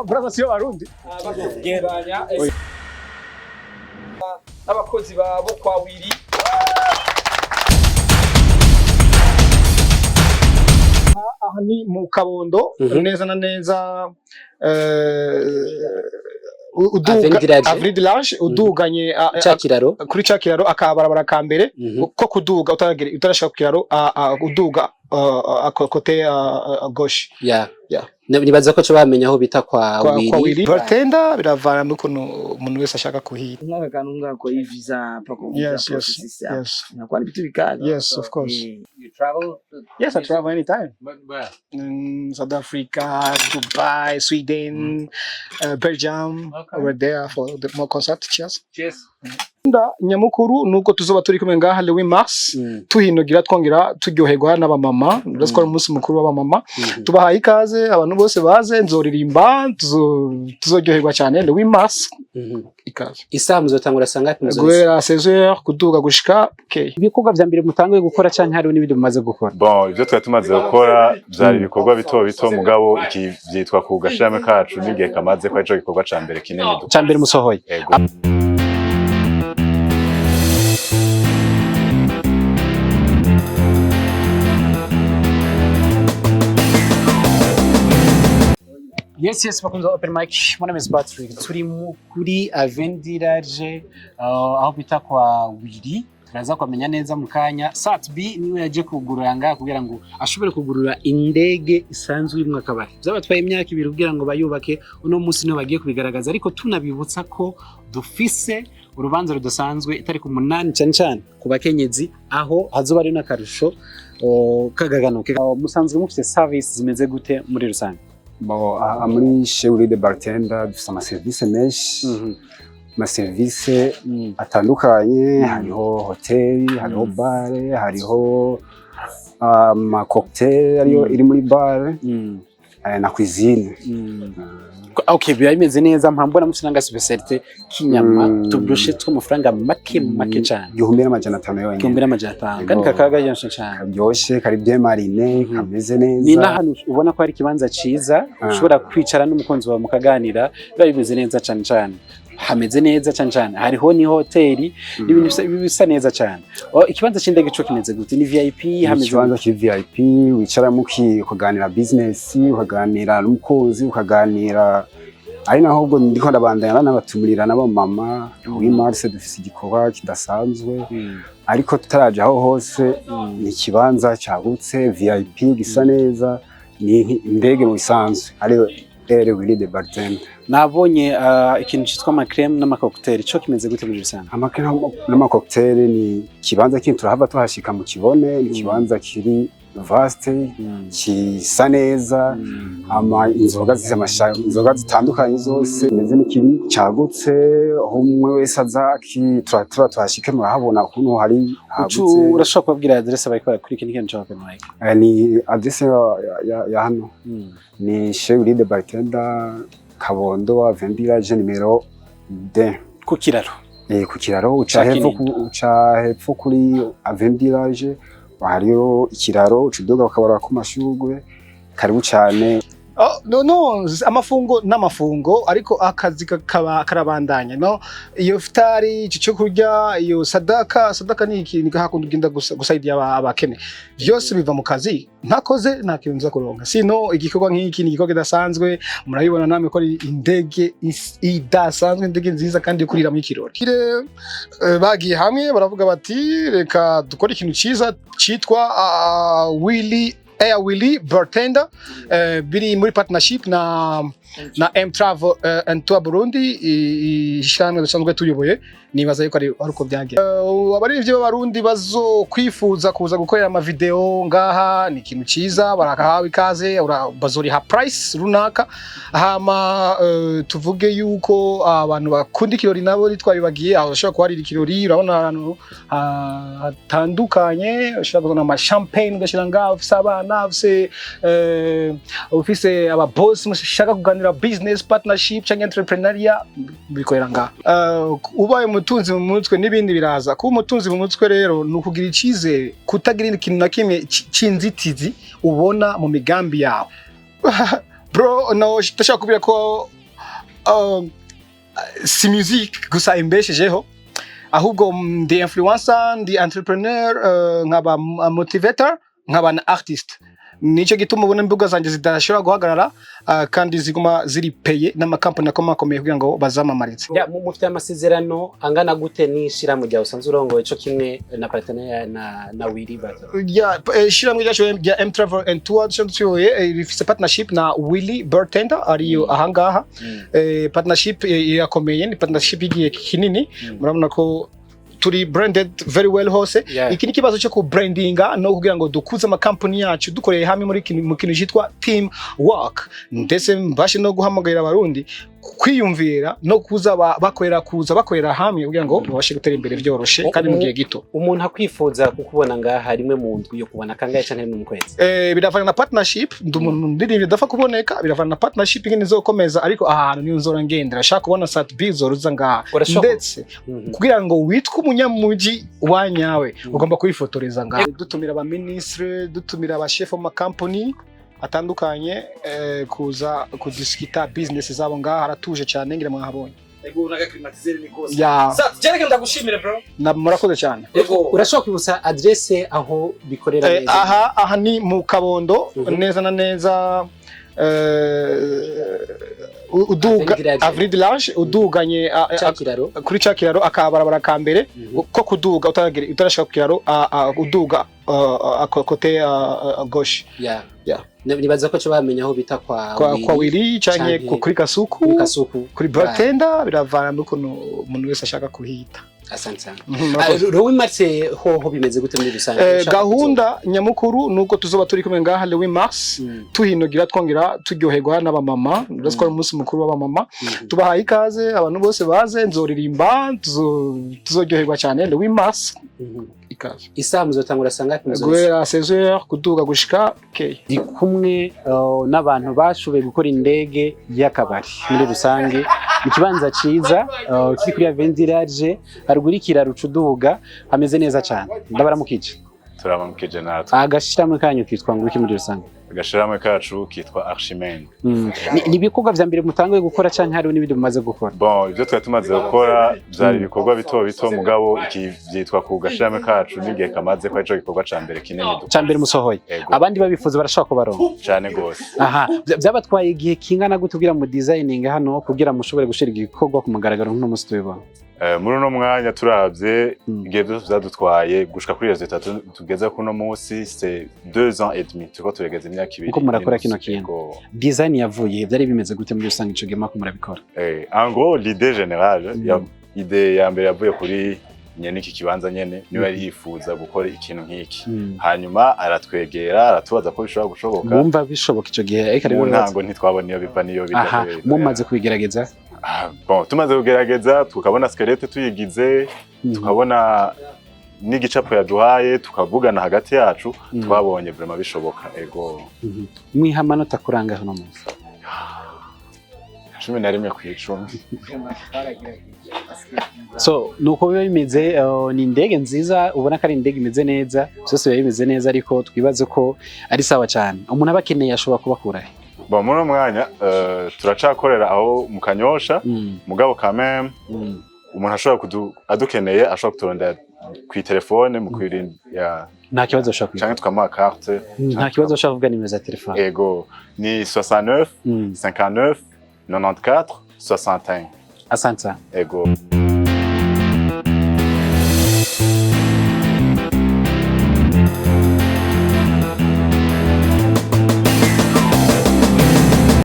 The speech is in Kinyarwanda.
brava siyo barundi bakugeranya abakozi babo kwa Willy aha ni mu Kabondo neza na neza Avridilage uduganye kuri cakiraro akabarabara ka mbere ko kuduga utarashaka ku kiraro uduga kote gauche nibaza ko cyo bamenya aho bita kwa Willy Bartender biravana n'ukuntu umuntu wese ashaka kuhira nk'akanunga ko visa pako yes na kwa bitu bikali yes of course you travel yes I travel anytime where South Africa, Dubai, Sweden, Belgium over there for the more concert cheers nyamukuru nuko tuzoba turi kumwe ngaha le 8 mars tuhinogira twongera turyoherwa n'abamama ndazikora umunsi mukuru w'abamama tubahaye ikaze abantu bose baze nzoririmba tuzoryoherwa cyane le 8 mars ikaze isaha muzotangura sanga guhera 16h kuduga gushika ibikorwa vya mbere mutanguye gukora canke hari n'ibindi mumaze gukora bon ivyo twari tumaze gukora byari ibikorwa bito mugabo iki byitwa ku gashirame kacu n'igihe kamaze kwa ico gikorwa ca mbere kinini ca mbere musohoye Yes, bakunze open mic. My name is Patrick. Turi kuri Indege aho bita kwa Willy. Turaza kwamenya neza mu kanya. Sat-B niwe yaje kugurura ngaha kugira ngo ashobore kugurura indege isanzwe imwe akabari. Byabatwaye imyaka 2 kugira ngo bayubake uno munsi niho bagiye kubigaragaza ariko tunabibutsa ko dufise urubanza rudasanzwe itariki 8 cyane ku bakenyezi aho hazoba ari nakarusho kagaganuke. Musanzwe mufite service zimeze gute muri rusange? Muri Chez Willy Bartender dufite amaserivisi menshi amaserivisi atandukanye hariho hoteli hariho bare hariho cocktail ariyo iri muri bare na cuisine okay bimeze neza mpambona musinanga specialite kinyama tubroshe two amafaranga make cyane 1500 yonyine 1500 kandi kakaga yanshe cyane byoshe kari bien marine kameze neza ni nahantu ubona ko ari kibanza ciza ushobora kwicara n'umukunzi wawe mukaganira bimeze neza cyane hameze neza cyane hariho ni hoteli n'ibintu bisa neza cyane ikibanza cy'indege cyo kimeze gute ni VIP hameze ikibanza cyo VIP wicara kuganira business ukaganira n'umukozi ukaganira ari naho ubwo ndiko ndabandanya n'abatumira nabo mama muri mars dufise igikorwa kidasanzwe ariko tutaraje aho hose ni ikibanza cyagutse VIP gisa neza ni indege mu bisanzwe ari Willy de Bartender nabonye ikintu cyitwa amacreme n'amacocktail cyo kimeze gute muri rusange amacreme n'amacocktail ni kibanza kintu turahava tuhashika mu kibone ni kibanza kiri vaste kisa neza inzoga zitandukanye zose meze n'ikiri cyagutse umwe wese aza tuba tuhashike murahabona ukuntu hari hagutse urashobora kubabwira adresse bayikora kuri kintu cyo open mic ni adresse ya hano ni Chez Willy Bartender Kabondo Indege numéro 2 ku kiraro ku kiraro uca hepfo kuri Indege hariyo ikiraro ucudoga bakabara ku mashugwe karibu cyane no amafungo n'amafungo ariko akazi karabandanya no iyo futari cyo kurya iyo sadaka ni ikintu gahakunda ugenda gusaidia abakene byose biva mu kazi ntakoze nta kintu nza kuronka sino igikorwa nk'iki ni igikorwa kidasanzwe murabibona namwe ko indege idasanzwe indege nziza kandi kurira mu kirori bagiye hamwe baravuga bati reka dukore ikintu cyiza cyitwa Willy Bartender biri muri partnership na M Travel and Tour Burundi ishyirahamwe dusanzwe tuyoboye nibaza yuko ari uko byagiye abarivyi b'abarundi bazo kwifuza kuza gukorera ama video ngaha ni ikintu ciza barakahawe ikaze bazoriha price runaka hama tuvuge yuko abantu bakunda ikirori nabo ritwabibagiye aho ushobora kuharira ikirori urabona ahantu hatandukanye ushobora kuzana ama champagne ugashira ngaho ufise abana ufise aba boss mushaka kuganira business partnership cyangwa entrepreneuria bikorera ngaha ubaye umutunzi mu mutwe n'ibindi biraza kuba umutunzi mu mutwe rero nukugira icizere kutagira ikintu na kimwe cinzitizi ubona mu migambi yawe bro no ndashaka kubira ko si musique gusa imbeshejeho ahubwo ndi influencer ndi entrepreneur nkaba motivator nkaba na artist nico gituma ubona imbuga zanje zidashobora guhagarara kandi ziguma ziri paye n'amakampani akomeye kugira ngo bazamamaritse. Mufite amasezerano angana gute n'ishira mu gihe usanzwe urongoye ico kimwe na partenaire na Willy Bartender? Ishira mu gihe ya M Travel and Tour rifise partnership na Willy Bartender ariyo ahangaha. Partnership irakomeye ni partnership igiye kinini murabona ko turi branded very well hose. Iki ni kibazo cyo ku brandinga no kugira ngo dukuze amakampani yacu dukoreye hamwe muri kintu cyitwa team work ndetse mbashe no guhamagarira abarundi kwiyumvira no kuza bakorera hamwe kugira ngo babashe gutera imbere byoroshe kandi mu gihe gito. Umuntu akwifuza kukubona ngaha rimwe mu ndwi yo kubona kangahe cyane mu kwezi? Biravana na partnership ndumuntu ndirimbe dafa kuboneka biravana na partnership ingene zokomeza ariko ahantu niyo nzora ngendera shaka kubona Sat-B zoruza ngaha ndetse kugira ngo witwe umunyamuji wanyawe ugomba kwifotoreza ngaha dutumira aba ministre dutumira aba chef of company atandukanye kuza kudiskita business zabo ngaha haratuje cyane ngira mwahabonye. Ego naga climatisere ni kose. Sat, cyane ndagushimira bro. Murakoze cyane. Urashobora kwibutsa adresse aho bikorera neza? Aha ni mu Kabondo neza na neza uduga Avenue de l'Ange uduganye kuri cakiraro akabarabara ka mbere ko kuduga utarashaka ku kiraro uduga kote gauche. Nibaza ko cyo bamenya aho bita kwa Willy canke kuri Kasuku kuri Bartender biravana n'ukuntu umuntu wese ashaka kuhita. Asante. Rowe Marse ho bimeze gute muri rusange? Gahunda nyamukuru nuko tuzoba turi kumwe ngaha le 8 mars tuhinogira twongera turyoherwa n'abamama ndasukora umunsi mukuru w'abamama tubahaye ikaze abantu bose baze nzoririmba tuzoryoherwa cyane le 8 mars. Ikaze. Isaha muzotangura sanga guhera 16h kuduga gushika Ndi kumwe n'abantu bashoboye gukora indege y'akabari muri rusange mu kibanza ciza kiri kuri Indege haruguru ikiraro cuduga hameze neza cyane ndabaramukije. Turamukije natwe. Agashiramo kanyu kitwa ngo iki muri rusange? Agashiramo kacu kitwa Archimene. Ni ibikorwa vya mbere mutanguye gukora canke hari n'ibindi mumaze gukora? Bon, ibyo twari tumaze gukora byari ibikorwa bito mugabo iki byitwa ku gashiramo kacu n'igihe kamaze kwa ico gikorwa ca mbere kinini dukora. Ca mbere musohoye. Abandi babifuza barashaka ko baronka. Cyane gose. Aha, byabatwaye igihe kingana gute kugira mu designing hano kugira mushobore gushira igikorwa ku mugaragaro nk'uno musi tubibona? Muri uno mwanya turavye igihe byose byadutwaye gushika kuri resultat tugeze kuno munsi c'est 2 ans et demi tuko turegeze imyaka 2. Uko murakora kino kintu design yavuye byari bimeze gute muri rusange ico gema ko murabikora? En gros l'idée générale idée ya mbere yavuye kuri nyene iki kibanza nyene niwe yari yifuza gukora ikintu nk'iki hanyuma aratwegera aratubaza ko bishobora gushoboka bumva bishoboka ico gihe ariko rero ntango ntitwabona iyo biva niyo bijya mumaze kubigerageza. Bon tumaze kugerageza tukabona skelete tuyigize tukabona n'igicapo yaduhaye tukavugana hagati yacu twabonye vraiment bishoboka. Ego mwihamanota kuranga hano munsi 11 ku 10. So nuko biba bimeze ni indege nziza ubona ko ari indege imeze neza byose biba bimeze neza ariko twibaze ko ari sawa cyane umuntu abakeneye ashobora kubakura he? Bon muri mwanya turacakorera aho mu Kanyosha mugabo quand même umuntu ashobora adukeneye ashobora kuturondera ku telefone mu kwirinda ya nta kibazo ashobora cyangwa tukamuha carte nta kibazo ashobora kuvuga nimero za telefone. Ego ni 69 59 94 61. Asante. Ego.